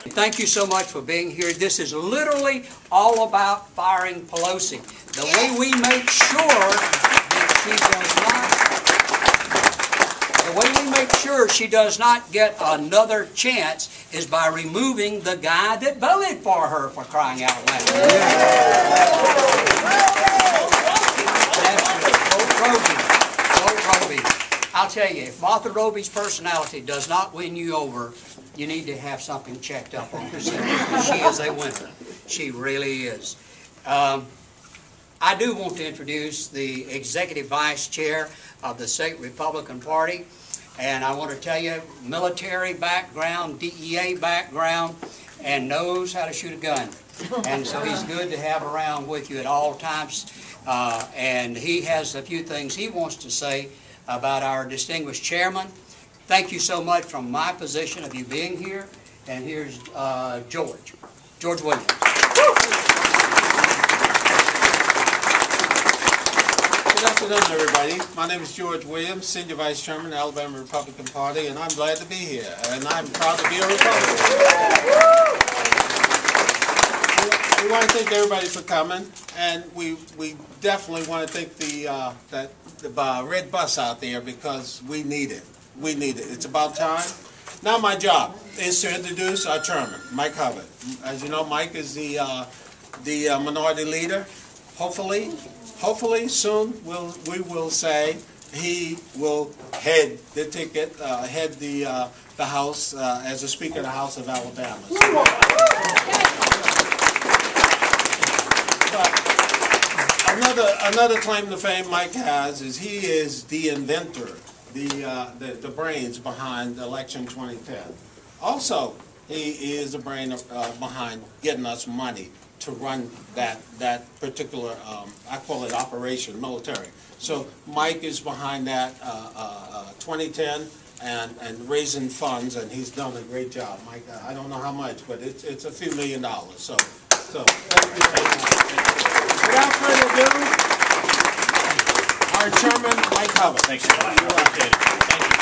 Thank you so much for being here. This is literally all about firing Pelosi. The way we make sure that she does not get another chance is by removing the guy that voted for her, for crying out loud. Vote Roby. I'll tell you, if Martha Roby's personality does not win you over, you need to have something checked up on yourself. She is a winner. She really is. I do want to introduce the Executive Vice Chair of the State Republican Party. And I want to tell you, military background, DEA background, and knows how to shoot a gun. And so he's good to have around with you at all times. And he has a few things he wants to say about our distinguished chairman. Thank you so much from my position of you being here. And here's George Williams. Good afternoon, everybody. My name is George Williams, Senior Vice Chairman of the Alabama Republican Party, and I'm glad to be here. And I'm proud to be a Republican. We want to thank everybody for coming, and we definitely want to thank the red bus out there because we need it. We need it. It's about time. Now my job is to introduce our chairman, Mike Hubbard. As you know, Mike is the minority leader. Hopefully soon we will say he will head the ticket, head the House as a Speaker of the House of Alabama. But another claim to fame Mike has is he is the inventor, the brains behind election 2010. Also, he is the brain behind getting us money to run that particular, I call it operation, military. So Mike is behind that 2010 and raising funds, and he's done a great job. Mike, I don't know how much, but it's a few $1 million. So thank you very much. Without further ado, our chairman, Mike Hubbard. Thanks, John. I appreciate it. Thank you.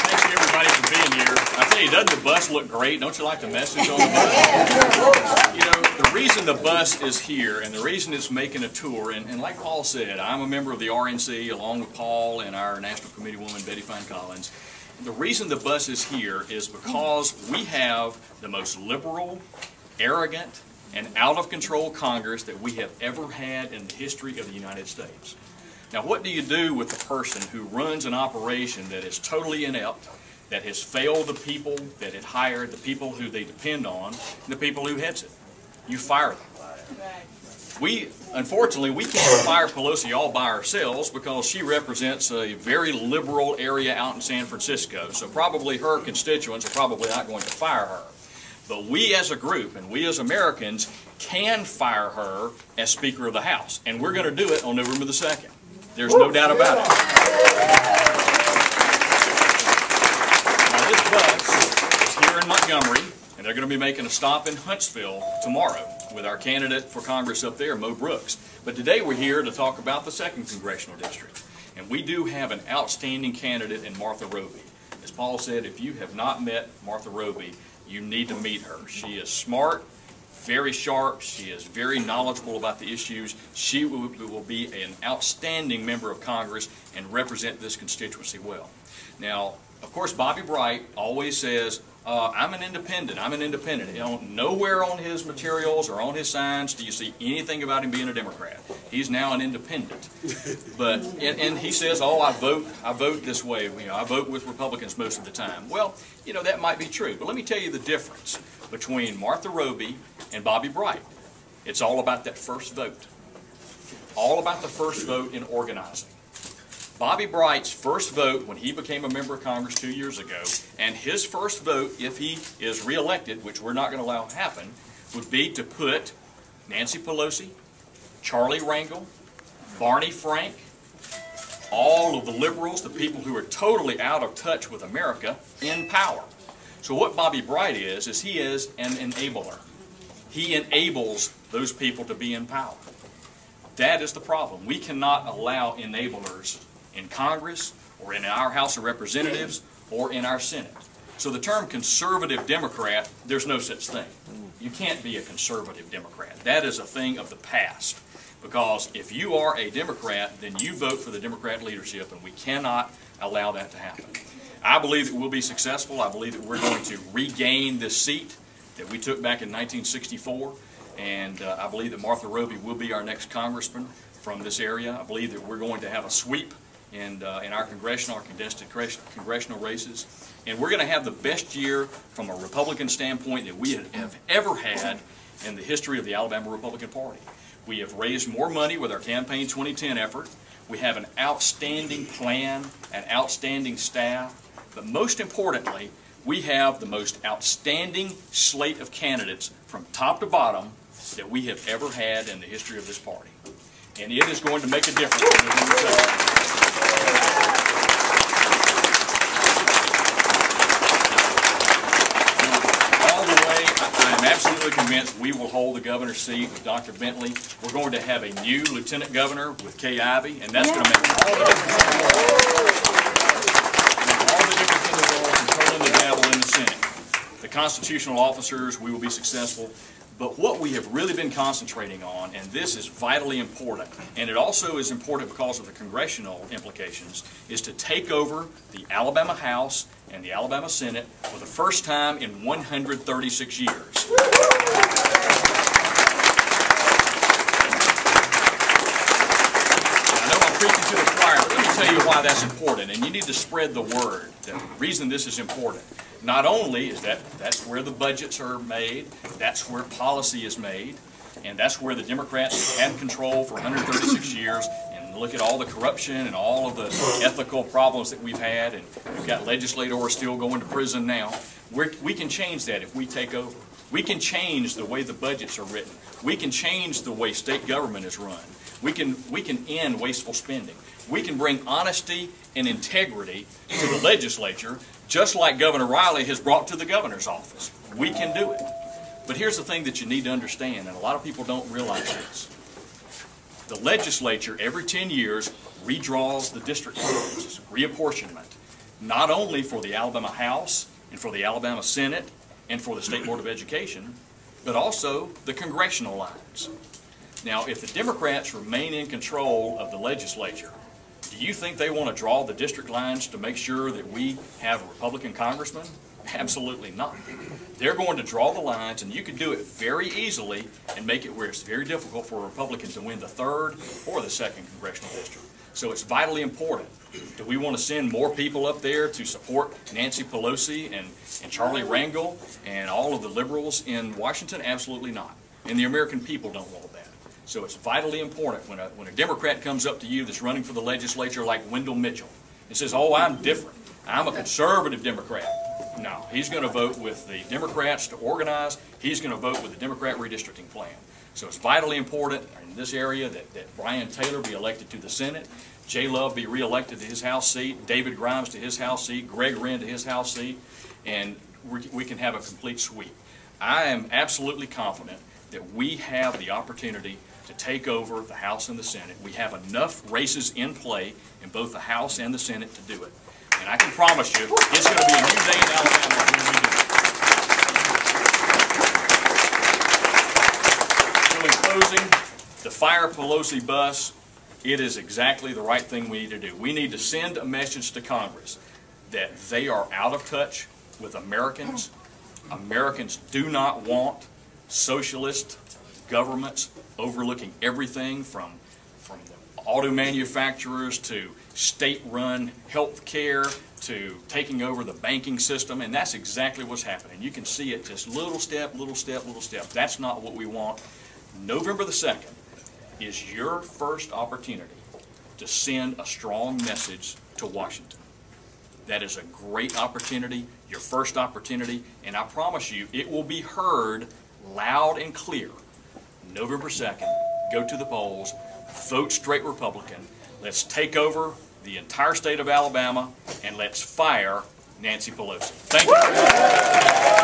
Thanks to everybody for being here. I tell you, doesn't the bus look great? Don't you like the message on the bus? You know, the reason the bus is here and the reason it's making a tour, and like Paul said, I'm a member of the RNC along with Paul and our National Committee woman, Betty Fine Collins. The reason the bus is here is because we have the most liberal, arrogant, and out-of-control Congress that we have ever had in the history of the United States. Now, what do you do with a person who runs an operation that is totally inept, that has failed the people that it hired, the people who they depend on, and the people who heads it? You fire them. Unfortunately, we can't fire Pelosi all by ourselves because she represents a very liberal area out in San Francisco, so probably her constituents are probably not going to fire her. But we as a group and we as Americans can fire her as Speaker of the House. And we're going to do it on November the 2nd. There's no doubt about it. Now this bus is here in Montgomery, and they're going to be making a stop in Huntsville tomorrow with our candidate for Congress up there, Mo Brooks. But today we're here to talk about the 2nd Congressional District. And we do have an outstanding candidate in Martha Roby. As Paul said, if you have not met Martha Roby, you need to meet her. She is smart, very sharp, she is very knowledgeable about the issues. She will be an outstanding member of Congress and represent this constituency well. Now, of course, Bobby Bright always says, I'm an independent, I'm an independent. You know, nowhere on his materials or on his signs do you see anything about him being a Democrat. He's now an independent. But, and he says, oh, I vote this way. You know, I vote with Republicans most of the time. Well, you know, that might be true. But let me tell you the difference between Martha Roby and Bobby Bright. It's all about that first vote. All about the first vote in organizing. Bobby Bright's first vote when he became a member of Congress 2 years ago, and his first vote, if he is reelected, which we're not going to allow to happen, would be to put Nancy Pelosi, Charlie Rangel, Barney Frank, all of the liberals, the people who are totally out of touch with America, in power. So what Bobby Bright is he is an enabler. He enables those people to be in power. That is the problem. We cannot allow enablers in Congress or in our House of Representatives or in our Senate. So the term conservative Democrat, there's no such thing. You can't be a conservative Democrat. That is a thing of the past. Because if you are a Democrat, then you vote for the Democrat leadership, and we cannot allow that to happen. I believe that we'll be successful. I believe that we're going to regain this seat that we took back in 1964, and I believe that Martha Roby will be our next congressman from this area. I believe that we're going to have a sweep in our contested congressional races, and we're going to have the best year from a Republican standpoint that we have ever had in the history of the Alabama Republican Party. We have raised more money with our Campaign 2010 effort. We have an outstanding plan, an outstanding staff, but most importantly, we have the most outstanding slate of candidates from top to bottom that we have ever had in the history of this party. And it is going to make a difference in November 7th. I'm absolutely convinced we will hold the governor's seat with Dr. Bentley. We're going to have a new lieutenant governor with Kay Ivey, and that's going to make all the difference in the world controlling the gavel in the Senate. The constitutional officers, we will be successful. But what we have really been concentrating on, and this is vitally important, and it also is important because of the congressional implications, is to take over the Alabama House and the Alabama Senate for the first time in 136 years. I know I'm preaching to the choir, but let me tell you why that's important, and you need to spread the word. The reason this is important. Not only is that's where the budgets are made, that's where policy is made, and that's where the Democrats have had control for 136 years, and look at all the corruption and all of the ethical problems that we've had, and we've got legislators still going to prison now. We can change that if we take over. We can change the way the budgets are written. We can change the way state government is run. We can end wasteful spending. We can bring honesty and integrity to the legislature, just like Governor Riley has brought to the governor's office. We can do it. But here's the thing that you need to understand, and a lot of people don't realize this. The legislature, every 10 years, redraws the district lines, reapportionment, not only for the Alabama House and for the Alabama Senate and for the State Board of Education, but also the congressional lines. Now, if the Democrats remain in control of the legislature, do you think they want to draw the district lines to make sure that we have a Republican congressman? Absolutely not. They're going to draw the lines, and you can do it very easily and make it where it's very difficult for a Republican to win the 3rd or the 2nd congressional district. So it's vitally important. Do we want to send more people up there to support Nancy Pelosi and Charlie Rangel and all of the liberals in Washington? Absolutely not. And the American people don't want that. So it's vitally important when a Democrat comes up to you that's running for the legislature like Wendell Mitchell and says, oh, I'm different. I'm a conservative Democrat. No, he's going to vote with the Democrats to organize. He's going to vote with the Democrat redistricting plan. So it's vitally important in this area that Brian Taylor be elected to the Senate, Jay Love be reelected to his House seat, David Grimes to his House seat, Greg Wren to his House seat, and we can have a complete sweep. I am absolutely confident that we have the opportunity to take over the House and the Senate. We have enough races in play in both the House and the Senate to do it. And I can promise you, it's going to be a new day in Alabama when we do it. So in closing, the fire Pelosi bus, it is exactly the right thing we need to do. We need to send a message to Congress that they are out of touch with Americans. Americans do not want socialist governments overlooking everything from the auto manufacturers to state-run health care to taking over the banking system, and that's exactly what's happening. You can see it just little step, little step, little step. That's not what we want. November the 2nd is your first opportunity to send a strong message to Washington. That is a great opportunity, your first opportunity, and I promise you it will be heard loud and clear. November 2nd, go to the polls, vote straight Republican. Let's take over the entire state of Alabama, and let's fire Nancy Pelosi. Thank you.